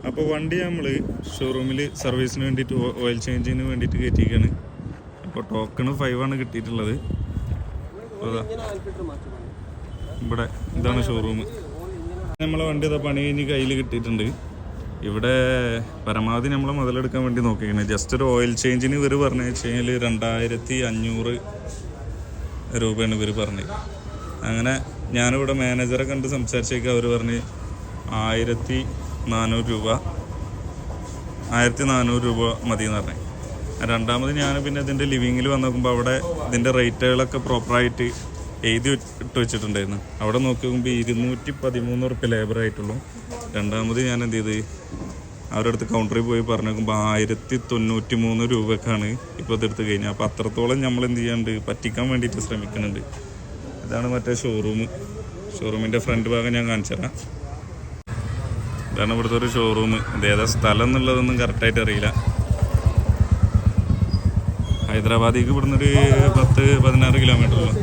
അപ്പോൾ വണ്ടി നമ്മൾ ഷോറൂമിൽ സർവീസിന് വേണ്ടിയിട്ട് ഓയിൽ ചേഞ്ചിന് വേണ്ടിയിട്ട് കയറ്റിയിരിക്കുകയാണ്. അപ്പോൾ ടോക്കണ് 5 ആണ് കിട്ടിയിട്ടുള്ളത്. ഇവിടെ ഇതാണ് ഷോറൂം. നമ്മളെ വണ്ടി ഇതാ പണി കഴിഞ്ഞ് കയ്യിൽ കിട്ടിയിട്ടുണ്ട്. ഇവിടെ പരമാവധി നമ്മൾ മുതലെടുക്കാൻ വേണ്ടി നോക്കിയിരിക്കുന്നത്. ജസ്റ്റ് ഒരു ഓയിൽ ചേഞ്ചിന് ഇവർ പറഞ്ഞു വെച്ച് കഴിഞ്ഞാൽ 2500 രൂപയാണ് ഇവർ പറഞ്ഞത്. അങ്ങനെ ഞാനിവിടെ മാനേജറെ കണ്ട് സംസാരിച്ചേക്ക് അവർ പറഞ്ഞ് 1400 രൂപ മതി എന്ന് പറഞ്ഞു. രണ്ടാമത് ഞാൻ പിന്നെ ഇതിൻ്റെ ലിവിങ്ങിൽ വന്ന് നോക്കുമ്പോൾ അവിടെ ഇതിൻ്റെ റേറ്റുകളൊക്കെ പ്രോപ്പറായിട്ട് എഴുതി ഇട്ട് വെച്ചിട്ടുണ്ടായിരുന്നു. അവിടെ നോക്കുമ്പോൾ 213 റുപ്യ ലേബർ ആയിട്ടുള്ളൂ. രണ്ടാമത് ഞാൻ എന്ത് ചെയ്ത് അവരുടെ അടുത്ത് കൗണ്ടറിൽ പോയി പറഞ്ഞു നോക്കുമ്പോൾ 1093 രൂപക്കാണ് ഇപ്പോൾ ഇതെടുത്ത് കഴിഞ്ഞാൽ. അപ്പോൾ അത്രത്തോളം നമ്മൾ എന്ത് ചെയ്യാണ്ട് പറ്റിക്കാൻ വേണ്ടിയിട്ട് ശ്രമിക്കുന്നുണ്ട്. ഇതാണ് മറ്റേ ഷോറൂമിൻ്റെ ഫ്രണ്ട് ഭാഗം ഞാൻ കാണിച്ചു തരാം. ഇതാണ് ഇവിടുത്തെ ഒരു ഷോറൂം. ഇതേതാ സ്ഥലം എന്നുള്ളതൊന്നും കറക്റ്റായിട്ട് അറിയില്ല. ഹൈദരാബാദിലേക്ക് ഇവിടുന്ന് ഒരു 10-16 കിലോമീറ്റർ ഉള്ളൂ.